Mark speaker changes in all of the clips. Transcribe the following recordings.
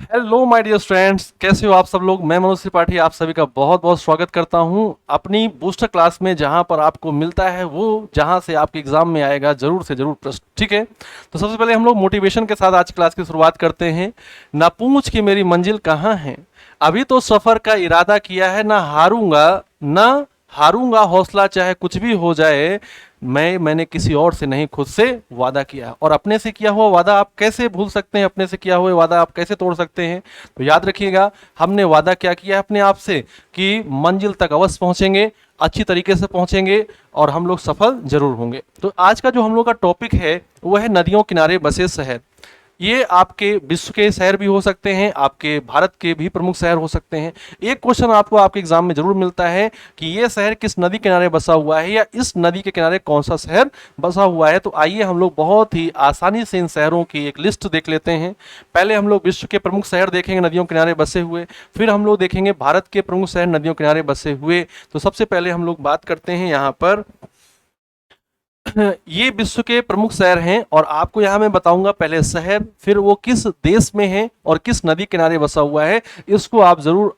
Speaker 1: Hello my dear friends, कैसे हो आप सब लोग। मैं मनोज त्रिपाठी आप सभी का बहुत बहुत स्वागत करता हूं अपनी बूस्टर क्लास में, जहां पर आपको मिलता है वो जहां से आपके एग्जाम में आएगा जरूर से जरूर प्रश्न। ठीक है, तो सबसे पहले हम लोग मोटिवेशन के साथ आज क्लास की शुरुआत करते हैं। ना पूछ कि मेरी मंजिल कहाँ है, अभी तो सफर का इरादा किया है, ना हारूंगा हौसला चाहे कुछ भी हो जाए। मैंने किसी और से नहीं, खुद से वादा किया। और अपने से किया हुआ वादा आप कैसे भूल सकते हैं, अपने से किया हुआ वादा आप कैसे तोड़ सकते हैं। तो याद रखिएगा, हमने वादा क्या किया है अपने आप से कि मंजिल तक अवश्य पहुंचेंगे, अच्छी तरीके से पहुंचेंगे और हम लोग सफल जरूर होंगे। तो आज का जो हम लोग का टॉपिक है वो है नदियों किनारे बसे शहर। ये आपके विश्व के शहर भी हो सकते हैं, आपके भारत के भी प्रमुख शहर हो सकते हैं। एक क्वेश्चन आपको आपके एग्जाम में जरूर मिलता है कि ये शहर किस नदी किनारे बसा हुआ है, या इस नदी के किनारे कौन सा शहर बसा हुआ है। तो आइए हम लोग बहुत ही आसानी से इन शहरों की एक लिस्ट देख लेते हैं। पहले हम लोग विश्व के प्रमुख शहर देखेंगे नदियों किनारे बसे हुए, फिर हम लोग देखेंगे भारत के प्रमुख शहर नदियों किनारे बसे हुए। तो सबसे पहले हम लोग बात करते हैं यहाँ पर ये विश्व के प्रमुख शहर हैं, और आपको यहां मैं बताऊंगा पहले शहर, फिर वो किस देश में है और किस नदी किनारे बसा हुआ है। इसको आप जरूर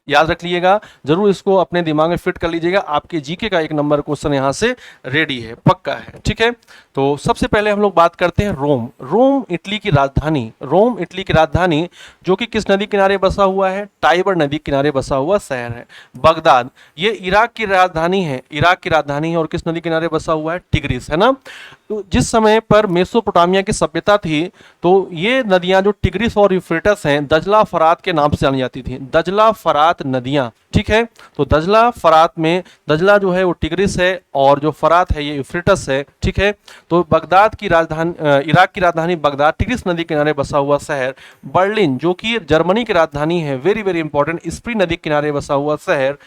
Speaker 1: याद रख लीजिएगा, जरूर इसको अपने दिमाग में फिट कर लीजिएगा। आपके जीके का एक नंबर क्वेश्चन यहां से रेडी है, पक्का है। ठीक है, तो सबसे पहले हम लोग बात करते हैं रोम। रोम इटली की राजधानी, रोम इटली की राजधानी जो कि किस नदी किनारे बसा हुआ है, टाइबर नदी किनारे बसा हुआ शहर है। बगदाद ये इराक की राजधानी है, इराक की राजधानी है, और किस नदी किनारे बसा हुआ है, टिग्रिस, है ना। तो जिस समय पर मेसोपोटामिया की सभ्यता थी, तो ये नदियां जो टिग्रिस और यूफ्रेटस हैं, दजला फरात के नाम से जानी जाती थी, दजला फरात नदियां। ठीक है, तो दजला फरात में दजला जो है वो टिग्रिस है, और जो फरात है ये यूफ्रेटस है। ठीक है, तो बगदाद की राजधानी, इराक की राजधानी बगदाद, टिग्रिस नदी किनारे बसा हुआ शहर। बर्लिन जो कि जर्मनी की राजधानी है, वेरी वेरी इंपॉर्टेंट, स्प्री नदी किनारे बसा हुआ शहर।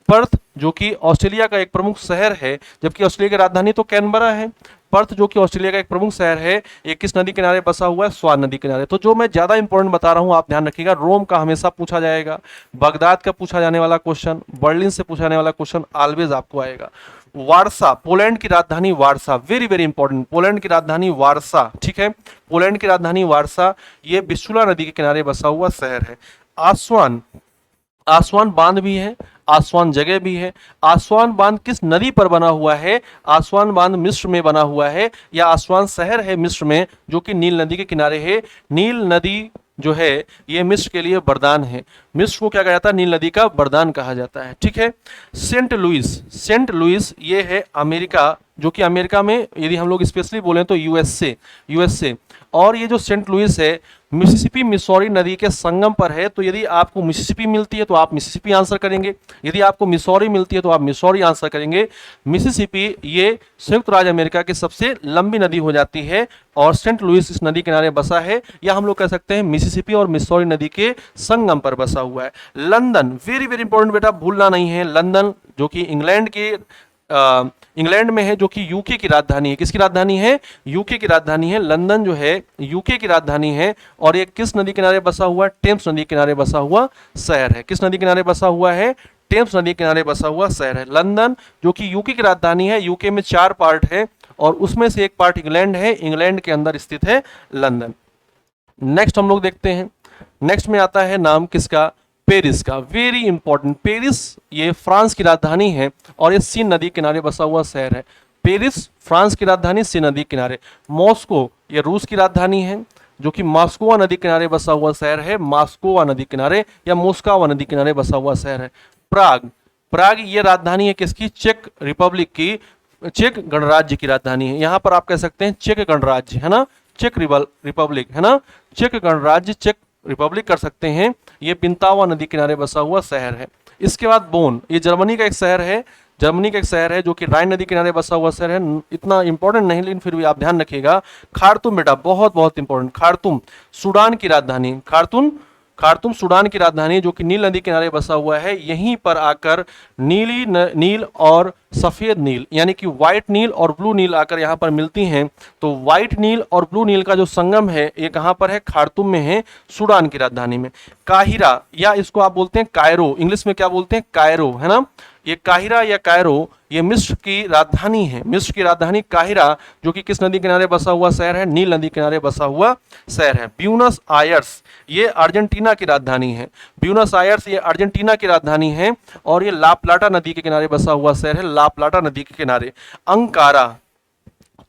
Speaker 1: पर्थ जो कि ऑस्ट्रेलिया का एक प्रमुख शहर है, जबकि ऑस्ट्रेलिया की राजधानी तो कैनबरा है। पर्थ जो कि ऑस्ट्रेलिया का एक प्रमुख शहर है, ये किस नदी किनारे बसा हुआ है, स्वान नदी किनारे। तो जो मैं ज्यादा इंपॉर्टेंट बता रहा हूं आप ध्यान रखिएगा, रोम का हमेशा पूछा जाएगा, बगदाद का पूछा जाने वाला क्वेश्चन, बर्लिन से पूछा जाने वाला क्वेश्चन ऑलवेज आपको आएगा। वारसा, पोलैंड की राजधानी वारसा, वेरी वेरी इंपॉर्टेंट, पोलैंड की राजधानी वारसा। ठीक है, पोलैंड की राजधानी वारसा, ये विस्चुला नदी के किनारे बसा हुआ शहर है। आसवान, आसवान बांध भी है, आसवान जगह भी है। आसवान बांध किस नदी पर बना हुआ है, आसवान बांध मिस्र में बना हुआ है, या आसवान शहर है मिस्र में जो कि नील नदी के किनारे है। नील नदी जो है ये मिस्र के लिए वरदान है, मिस्र को क्या कहा जाता है, नील नदी का वरदान कहा जाता है। ठीक है, सेंट लुइस, सेंट लुइस ये है अमेरिका, जो कि अमेरिका में यदि हम लोग स्पेशली बोलें तो यूएसए, यूएसए। और ये जो सेंट लुइस है मिसिसिपी मिसौरी नदी के संगम पर है। तो यदि आपको मिसिसिपी मिलती है तो आप मिसिसिपी आंसर करेंगे, यदि आपको मिसौरी मिलती है तो आप मिसौरी आंसर करेंगे। मिसिसिपी ये संयुक्त राज्य अमेरिका की सबसे लंबी नदी हो जाती है, और सेंट लुइस इस नदी किनारे बसा है, या हम लोग कह सकते हैं मिसिसिपी और मिसौरी नदी के संगम पर बसा हुआ है। लंदन, वेरी वेरी इंपॉर्टेंट बेटा, भूलना नहीं है। लंदन जो कि इंग्लैंड के इंग्लैंड में है, जो कि यूके की राजधानी है। किसकी राजधानी है, यूके की राजधानी है। लंदन जो है यूके की राजधानी है, और ये किस नदी किनारे बसा हुआ है, टेम्स नदी किनारे बसा हुआ शहर है। किस नदी किनारे बसा हुआ है, टेम्स नदी किनारे बसा हुआ शहर है लंदन, जो कि यूके की राजधानी है। यूके में 4 पार्ट है, और उसमें से एक पार्ट इंग्लैंड है, इंग्लैंड के अंदर स्थित है लंदन। नेक्स्ट हम लोग देखते हैं, नेक्स्ट में आता है नाम किसका, पेरिस का, वेरी इंपॉर्टेंट। पेरिस ये फ्रांस की राजधानी है, और ये सीन नदी किनारे बसा हुआ शहर है। पेरिस फ्रांस की राजधानी, सीन नदी किनारे। मॉस्को ये रूस की राजधानी है, जो कि मॉस्कोवा नदी किनारे बसा हुआ शहर है, मॉस्कोवा नदी किनारे या मोस्कावा नदी किनारे बसा हुआ शहर है। प्राग, प्राग ये राजधानी है किसकी, चेक रिपब्लिक की, चेक गणराज्य की राजधानी है। यहाँ पर आप कह सकते हैं चेक गणराज्य, है ना, चेक रिपब्लिक, है ना, चेक गणराज्य, चेक रिपब्लिक कर सकते हैं। ये पिंतावा नदी किनारे बसा हुआ शहर है। इसके बाद बोन, ये जर्मनी का एक शहर है, जर्मनी का एक शहर है जो कि राइन नदी किनारे बसा हुआ शहर है। इतना इंपॉर्टेंट नहीं, लेकिन फिर भी आप ध्यान रखिएगा। खार्तुम बेटा बहुत बहुत इंपॉर्टेंट, खार्तुम सूडान की राजधानी, खार्तुम, खार्तुम सूडान की राजधानी जो कि नील नदी किनारे बसा हुआ है। यहीं पर आकर नील और सफेद नील, यानी कि व्हाइट नील और ब्लू नील आकर यहाँ पर मिलती हैं। तो व्हाइट नील और ब्लू नील का जो संगम है ये कहाँ पर है, खार्तुम में है, सूडान की राजधानी में। काहिरा, या इसको आप बोलते हैं कायरो, इंग्लिश में क्या बोलते हैं, कायरो, है ना। ये काहिरा या कायरो, ये मिस्र की राजधानी है। मिस्र की राजधानी काहिरा, जो कि किस नदी किनारे बसा हुआ शहर है? नील नदी किनारे बसा हुआ शहर है। ब्यूनस आयर्स, ये अर्जेंटीना की राजधानी है। ब्यूनस आयर्स ये अर्जेंटीना की राजधानी है और ये ला प्लाटा नदी के किनारे बसा हुआ शहर है, ला प्लाटा नदी के किनारे। अंकारा,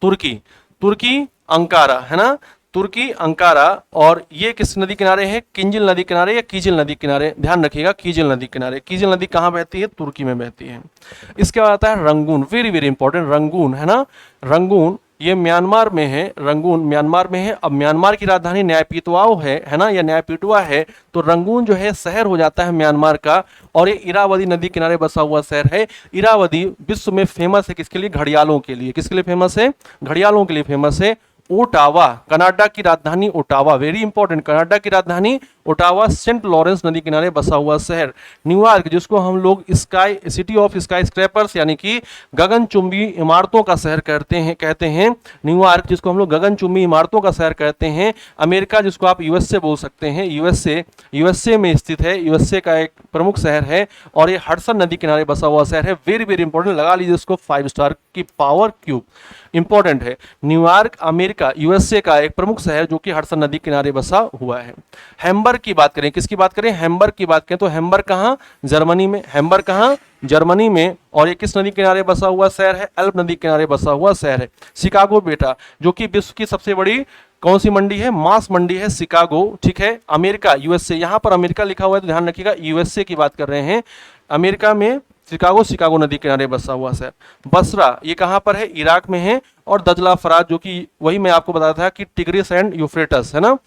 Speaker 1: तुर्की, तुर्की अंकारा है ना, तुर्की अंकारा। और ये किस नदी किनारे है? किंजिल नदी किनारे या कीजिल नदी किनारे, ध्यान रखिएगा, कीजिल नदी किनारे। कीजिल नदी कहाँ बहती है? तुर्की में बहती है। इसके बाद आता है Rangoon, very very important, Rangoon है ना, रंगून ये म्यांमार में है, रंगून म्यांमार में है। अब म्यांमार की राजधानी न्यायपीतवाओ है ना, या न्यायपीटवा है, तो रंगून जो है शहर हो जाता है म्यांमार का। और ये इरावदी नदी किनारे बसा हुआ शहर है। इरावदी विश्व में फेमस है किसके लिए? घड़ियालों के लिए। किसके लिए फेमस है? घड़ियालों के लिए फेमस है। ओटावा, कनाडा की राजधानी ओटावा, वेरी इंपॉर्टेंट, कनाडा की राजधानी ओटावा, सेंट लॉरेंस नदी किनारे बसा हुआ शहर। न्यूयॉर्क, जिसको हम लोग sky city of sky scrapers यानी कि गगनचुंबी इमारतों का शहर कहते हैं न्यूयॉर्क, जिसको हम लोग गगनचुंबी इमारतों का शहर कहते हैं। अमेरिका, जिसको आप यूएसए बोल सकते हैं, यूएसए में स्थित है, यूएसए का एक प्रमुख शहर है। और ये हडसन नदी किनारे बसा हुआ शहर है। वेरी वेरी इंपॉर्टेंट, लगा लीजिए इसको 5 स्टार की पावर क्यूब, इंपॉर्टेंट है। न्यूयॉर्क अमेरिका यूएसए का एक प्रमुख शहर जो कि हडसन नदी किनारे बसा हुआ है। हैम्बर्ग की बात करें, किसकी बात करें? हैम्बर्ग की बात करें तो हैम्बर्ग कहाँ? जर्मनी में। हैम्बर्ग कहाँ? जर्मनी में। और ये किस नदी किनारे बसा हुआ शहर है? एल्ब नदी किनारे बसा हुआ शहर है। शिकागो बेटा, जो कि विश्व की सबसे बड़ी कौन सी मंडी है? मांस मंडी है शिकागो, ठीक है। अमेरिका यूएसए, यहाँ पर अमेरिका लिखा हुआ है तो ध्यान रखिएगा, यूएसए की बात कर रहे हैं। अमेरिका में शिकागो, शिकागो नदी किनारे बसा हुआ शहर। बसरा, ये कहाँ पर है? इराक में है। और दजला फरात, जो कि वही मैं आपको बताया था कि टिग्रिस एंड यूफ्रेटस है ना,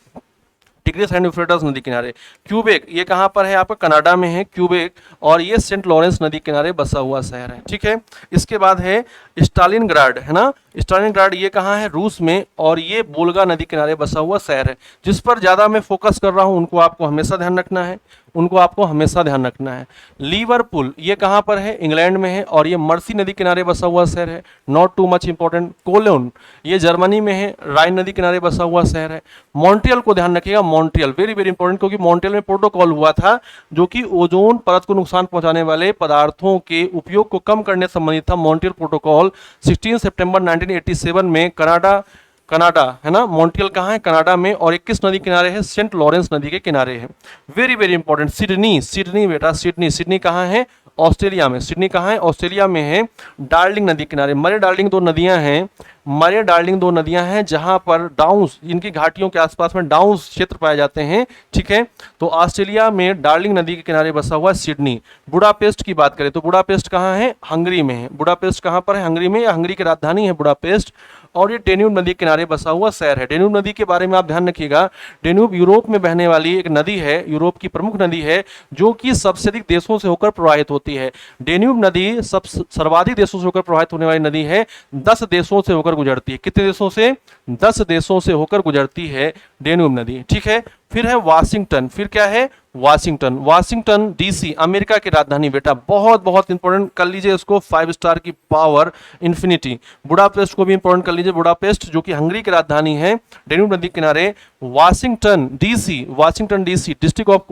Speaker 1: टिग्रिस एंड यूफ्रेटस नदी किनारे। क्यूबेक, ये कहाँ पर है? आपका कनाडा में है क्यूबेक, और ये सेंट लॉरेंस नदी किनारे बसा हुआ शहर है, ठीक है। इसके बाद है स्टालिनग्राड है ना, स्टालिनग्राड ये कहाँ है? रूस में, और ये वोल्गा नदी किनारे बसा हुआ शहर है। जिस पर ज़्यादा मैं फोकस कर रहा हूँ उनको आपको हमेशा ध्यान रखना है, उनको आपको हमेशा ध्यान रखना है। लिवरपूल, ये कहाँ पर है? इंग्लैंड में है, और ये मर्सी नदी किनारे बसा हुआ शहर है, not too much important. Cologne, ये जर्मनी में है, राइन नदी किनारे बसा हुआ शहर है। मॉन्ट्रियल को ध्यान रखिएगा, मॉन्ट्रियल वेरी वेरी इंपॉर्टेंट, क्योंकि मॉन्ट्रियल में प्रोटोकॉल हुआ था जो कि ओजोन परत को नुकसान पहुंचाने वाले पदार्थों के उपयोग को कम करने संबंधित था। मॉन्ट्रियल प्रोटोकॉल 16 सितंबर 1987 में कनाडा है ना, मॉन्ट्रियल कहाँ है? कनाडा में। और 21 नदी किनारे है? सेंट लॉरेंस नदी के किनारे है। Very very important, Sydney, Sydney बेटा, सिडनी, सिडनी कहाँ है? ऑस्ट्रेलिया में। सिडनी कहाँ है? ऑस्ट्रेलिया में है। डार्लिंग नदी किनारे, मरे डार्लिंग दो नदियां हैं, मरे डार्लिंग दो नदियां हैं जहां पर डाउन्स, इनकी घाटियों के आसपास में डाउन्स क्षेत्र पाए जाते हैं, ठीक है। तो ऑस्ट्रेलिया में डार्लिंग नदी के किनारे बसा हुआ सिडनी। बुडापेस्ट की बात करें तो बुडापेस्ट कहाँ है? हंगरी में है। बुडापेस्ट कहाँ पर है? हंगरी में, या हंगरी की राजधानी है बुडापेस्ट। और ये डेन्यूब नदी किनारे बसा हुआ शहर है। डेन्यूब नदी के बारे में आप ध्यान रखिएगा, डेन्यूब यूरोप में बहने वाली एक नदी है, यूरोप की प्रमुख नदी है, जो कि सबसे अधिक देशों से होकर प्रवाहित होती है। डेन्यूब नदी सर्वाधिक देशों से होकर प्रवाहित होने वाली नदी है, 10 देशों से होकर गुजरती है। कितने देशों से? 10 देशों से होकर गुजरती है डेन्यूब नदी, ठीक है। फिर है वाशिंगटन, फिर क्या है? वाशिंगटन, वाशिंगटन डीसी अमेरिका की राजधानी बेटा, बहुत बहुत इंपॉर्टेंट कर लीजिए इसको, 5 स्टार की पावर इंफिनिटी। बुडापेस्ट को भी इंपॉर्टेंट कर लीजिए, बुडापेस्ट जो कि हंगरी की राजधानी है, डेन्यूब नदी किनारे। Washington DC, Washington DC district of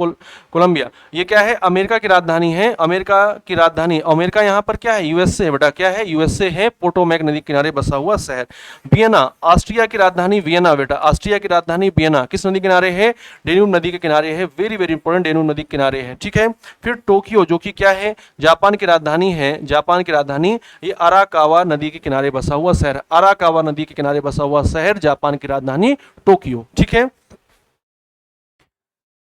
Speaker 1: Columbia, ये क्या है? अमेरिका की राजधानी है, अमेरिका की राजधानी। अमेरिका यहाँ पर क्या है? यूएसए बेटा, क्या है? यूएसए है, पोटोमैक नदी किनारे बसा हुआ शहर। वियना, ऑस्ट्रिया की राजधानी वियना बेटा, ऑस्ट्रिया की राजधानी वियना किस नदी किनारे है? डेन्यूब नदी के किनारे है, वेरी वेरी इंपॉर्टेंट, डेन्यूब नदी के किनारे है, ठीक है। फिर टोक्यो, जो कि क्या है? जापान की राजधानी है, जापान की राजधानी, ये अराकावा नदी के किनारे बसा हुआ शहर, अराकावा नदी के किनारे बसा हुआ शहर, जापान की राजधानी टोक्यो, ठीक है।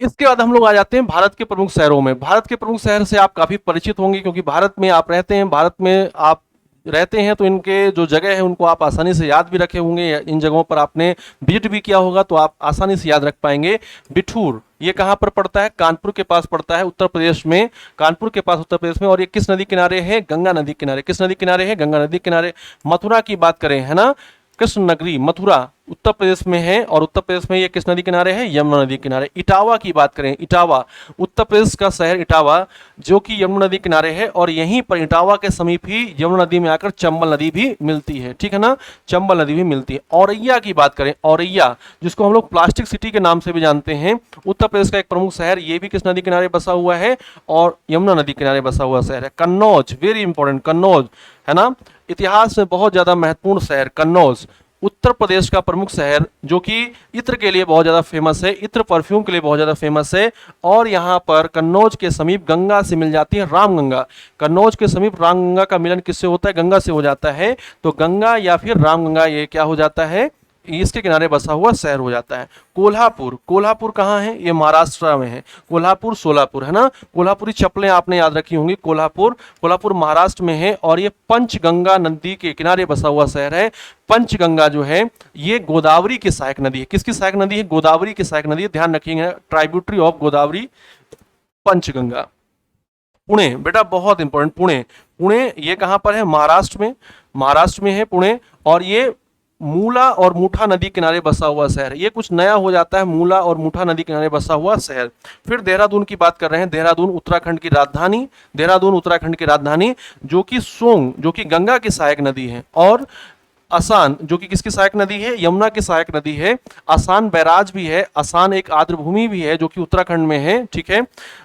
Speaker 1: इसके बाद हम लोग आ जाते हैं भारत के प्रमुख शहरों में। भारत के प्रमुख शहर से आप काफी परिचित होंगे, क्योंकि भारत में आप रहते हैं, भारत में आप रहते हैं तो इनके जो जगह है उनको आप आसानी से याद भी रखे होंगे, इन जगहों पर आपने विजिट भी किया होगा तो आप आसानी से याद रख पाएंगे। बिठूर, ये कहाँ पर पड़ता है? कानपुर के पास पड़ता है, उत्तर प्रदेश में, कानपुर के पास उत्तर प्रदेश में। और ये किस नदी किनारे है? गंगा नदी किनारे। किस नदी किनारे है? गंगा नदी किनारे। मथुरा की बात करें है ना, कृष्ण नगरी मथुरा, उत्तर प्रदेश में है, और उत्तर प्रदेश में ये किस नदी किनारे है? यमुना नदी किनारे। इटावा की बात करें, इटावा उत्तर प्रदेश का शहर इटावा जो कि यमुना नदी किनारे है, और यहीं पर इटावा के समीप ही यमुना नदी में आकर चंबल नदी भी मिलती है, ठीक है ना, चंबल नदी भी मिलती है। औरैया की बात करें, औरैया जिसको हम लोग प्लास्टिक सिटी के नाम से भी जानते हैं, उत्तर प्रदेश का एक प्रमुख शहर, ये भी किस नदी किनारे बसा हुआ है? और यमुना नदी किनारे बसा हुआ शहर है। कन्नौज, वेरी इंपॉर्टेंट, कन्नौज है ना, इतिहास में बहुत ज्यादा महत्वपूर्ण शहर कन्नौज, उत्तर प्रदेश का प्रमुख शहर जो कि इत्र के लिए बहुत ज़्यादा फेमस है, इत्र परफ्यूम के लिए बहुत ज़्यादा फेमस है। और यहाँ पर कन्नौज के समीप गंगा से मिल जाती है रामगंगा। कन्नौज के समीप रामगंगा का मिलन किससे होता है? गंगा से हो जाता है। तो गंगा या फिर रामगंगा ये क्या हो जाता है? इसके किनारे बसा हुआ शहर हो जाता है। कोल्हापुर, कोल्हापुर कहाँ है? ये महाराष्ट्र में है। कोल्हापुर सोलापुर है ना, कोल्हापुरी चप्पलें आपने याद रखी होंगी। कोल्हापुर, कोल्हापुर महाराष्ट्र में है, और ये पंचगंगा नदी के किनारे बसा हुआ शहर है। पंचगंगा जो है ये गोदावरी की सहायक नदी है। किसकी सहायक नदी है? गोदावरी की सहायक नदी है, ध्यान रखिएगा, ट्राइब्यूटरी ऑफ गोदावरी पंचगंगा। पुणे, बेटा बहुत इंपॉर्टेंट, पुणे, पुणे ये कहाँ पर है? महाराष्ट्र में, महाराष्ट्र में है पुणे, और ये मूला और मुठा नदी किनारे बसा हुआ शहर। ये कुछ नया हो जाता है, मूला और मुठा नदी किनारे बसा हुआ शहर। फिर देहरादून की बात कर रहे हैं, देहरादून उत्तराखंड की राजधानी, देहरादून उत्तराखंड की राजधानी जो कि सोंग जो कि गंगा की सहायक नदी है, और आसान जो कि किसकी सहायक नदी है? यमुना की सहायक नदी है। आसान बैराज भी है, आसान एक आर्द्रभूमि भी है जो कि उत्तराखंड में है, ठीक है,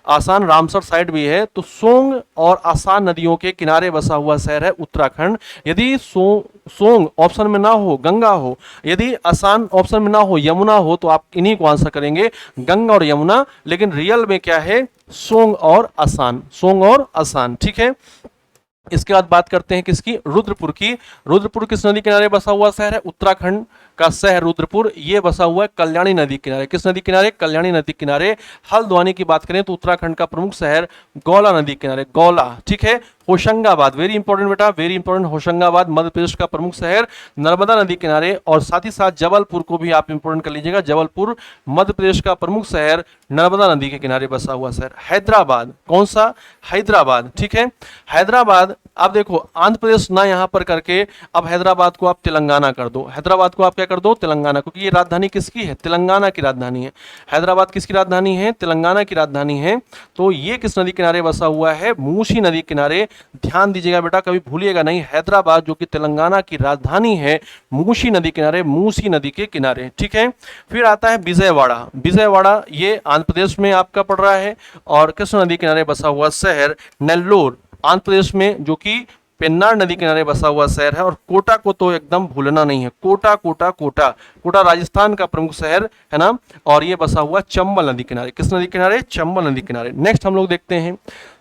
Speaker 1: आसान रामसर साइड भी है। तो सोंग और आसान नदियों के किनारे बसा हुआ शहर है उत्तराखंड। यदि सोंग ऑप्शन में ना हो, गंगा हो, यदि आसान ऑप्शन में ना हो, यमुना हो, तो आप इन्हीं को आंसर करेंगे, गंगा और यमुना। लेकिन रियल में क्या है? सोंग और आसान, सोंग और आसान, ठीक है। इसके बाद बात करते हैं किसकी? रुद्रपुर की। रुद्रपुर किस नदी किनारे बसा हुआ शहर है? उत्तराखंड का शहर रुद्रपुर, ये बसा हुआ है कल्याणी नदी किनारे। किस नदी किनारे? कल्याणी नदी किनारे। हल्द्वानी की बात करें तो उत्तराखंड का प्रमुख शहर गौला नदी किनारे, गौला, ठीक है। होशंगाबाद, वेरी इंपॉर्टेंट बेटा, वेरी इंपॉर्टेंट, होशंगाबाद मध्य प्रदेश का प्रमुख शहर नर्मदा नदी किनारे। और साथ ही साथ जबलपुर को भी आप इंपॉर्टेंट कर लीजिएगा, जबलपुर मध्य प्रदेश का प्रमुख शहर नर्मदा नदी के किनारे बसा हुआ शहर। हैदराबाद, कौन सा? हैदराबाद, ठीक है। हैदराबाद, आप देखो आंध्र प्रदेश ना यहाँ पर करके अब हैदराबाद को आप तेलंगाना कर दो, हैदराबाद को आप क्या कर दो? तेलंगाना, क्योंकि ये राजधानी किसकी है? तेलंगाना की राजधानी है। हैदराबाद किसकी राजधानी है? तेलंगाना की राजधानी है। तो ये किस नदी किनारे बसा हुआ है? मूसी नदी किनारे। ध्यान दीजिएगा बेटा, कभी भूलिएगा नहीं, हैदराबाद जो कि तेलंगाना की राजधानी है, मूसी नदी किनारे, मूसी नदी के किनारे, ठीक है। फिर आता है विजयवाड़ा, विजयवाड़ा ये आंध्र प्रदेश में आपका पड़ रहा है, और किस नदी किनारे बसा हुआ शहर? नेल्लोर, आंध्र प्रदेश में जो कि पेन्नार नदी किनारे बसा हुआ शहर है। और कोटा को तो एकदम भूलना नहीं है, कोटा, कोटा, कोटा, कोटा राजस्थान का प्रमुख शहर है ना, और ये बसा हुआ चंबल नदी किनारे। किस नदी किनारे? चंबल नदी किनारे। नेक्स्ट हम लोग देखते हैं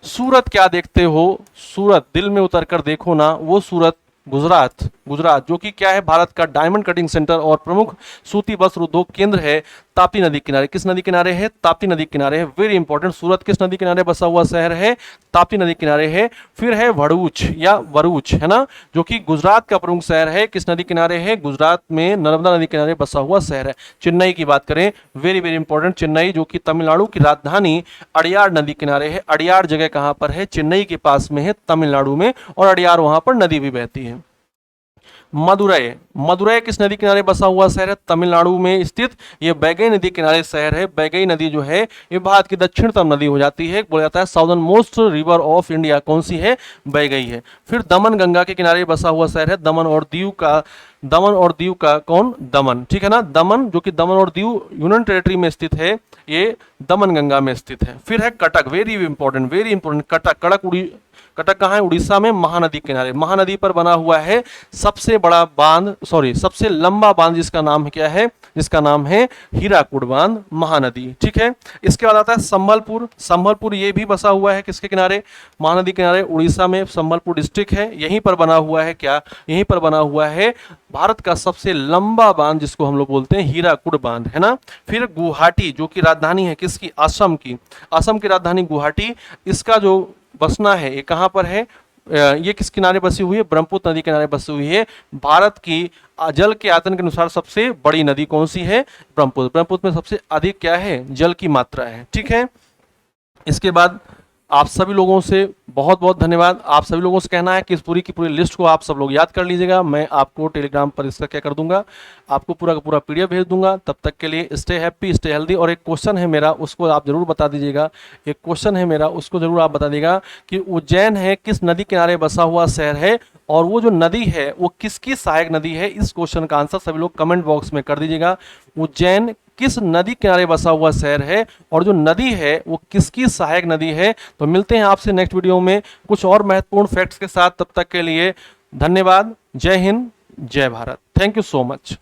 Speaker 1: सूरत। क्या देखते हो? सूरत, दिल में उतर कर देखो ना, वो सूरत गुजरात, गुजरात जो कि क्या है? भारत का डायमंड कटिंग सेंटर और प्रमुख सूती वस्त्र उद्योग केंद्र है। ताप्ती नदी किनारे, किस नदी किनारे है? ताप्ती नदी किनारे है, वेरी इंपॉर्टेंट। सूरत किस नदी किनारे बसा हुआ शहर है? ताप्ती नदी किनारे है। फिर है भरूच या वरूच, है ना, जो कि गुजरात का प्रमुख शहर है। किस नदी किनारे है? गुजरात में नर्मदा नदी किनारे बसा हुआ शहर है। चेन्नई की बात करें, वेरी वेरी इंपॉर्टेंट, चेन्नई जो कि तमिलनाडु की राजधानी अड़ियार नदी किनारे है। अड़ियार जगह कहां पर है? चेन्नई के पास में है, तमिलनाडु में, और अड़ियार वहां पर नदी भी बहती है। मदुरई, मदुरई किस नदी किनारे बसा हुआ शहर है? तमिलनाडु में स्थित ये बैगई नदी किनारे शहर है। बैगई नदी जो है ये भारत की दक्षिणतम नदी हो जाती है, बोला जाता है southern most river of India. कौन सी है? बैगई है। फिर दमन गंगा के किनारे बसा हुआ शहर है दमन और दीव का, दमन और दीव का कौन? दमन, ठीक है ना, दमन जो कि दमन और दीव यूनियन टेरिटरी में स्थित है, ये दमन गंगा में स्थित है। फिर है Cuttack, very important, very important, Cuttack, Cuttack कहाँ है? उड़ीसा में, महानदी किनारे। महानदी पर बना हुआ है सबसे बड़ा बांध, सॉरी सबसे लंबा बांध, जिसका नाम है क्या है? जिसका नाम है हीराकुड बांध, महानदी, ठीक है। इसके बाद आता है संबलपुर। संबलपुर ये भी बसा हुआ है किसके किनारे? महानदी किनारे, उड़ीसा में संबलपुर डिस्ट्रिक्ट है। यहीं पर बना हुआ है क्या? यहीं पर बना हुआ है भारत का सबसे लंबा बांध, जिसको हम लोग बोलते हैं हीराकुड बांध, है ना। फिर गुवाहाटी जो कि राजधानी है किसकी? असम की, असम की राजधानी गुवाहाटी। इसका जो बसना है ये कहाँ पर है? ये किस किनारे बसी हुई है? ब्रह्मपुत्र नदी किनारे बसी हुई है। भारत की जल के आयतन के अनुसार सबसे बड़ी नदी कौन सी है? ब्रह्मपुत्र। ब्रह्मपुत्र में सबसे अधिक क्या है? जल की मात्रा है, ठीक है। इसके बाद आप सभी लोगों से बहुत बहुत धन्यवाद। आप सभी लोगों से कहना है कि इस पूरी की पूरी लिस्ट को आप सब लोग याद कर लीजिएगा। मैं आपको टेलीग्राम पर इसका क्या कर दूंगा, आपको पूरा का पूरा पीडीएफ भेज दूंगा। तब तक के लिए स्टे हैप्पी, स्टे हेल्दी। और एक क्वेश्चन है मेरा, उसको आप जरूर बता दीजिएगा। एक क्वेश्चन है मेरा, उसको जरूर आप बता दीजिएगा कि उज्जैन है किस नदी किनारे बसा हुआ शहर है, और वो जो नदी है वो किसकी सहायक नदी है। इस क्वेश्चन का आंसर सभी लोग कमेंट बॉक्स में कर दीजिएगा। उज्जैन किस नदी किनारे बसा हुआ शहर है और जो नदी है वो किसकी सहायक नदी है। तो मिलते हैं आपसे नेक्स्ट वीडियो में कुछ और महत्वपूर्ण फैक्ट्स के साथ। तब तक के लिए धन्यवाद। जय हिंद, जय Bharat. Thank you so much.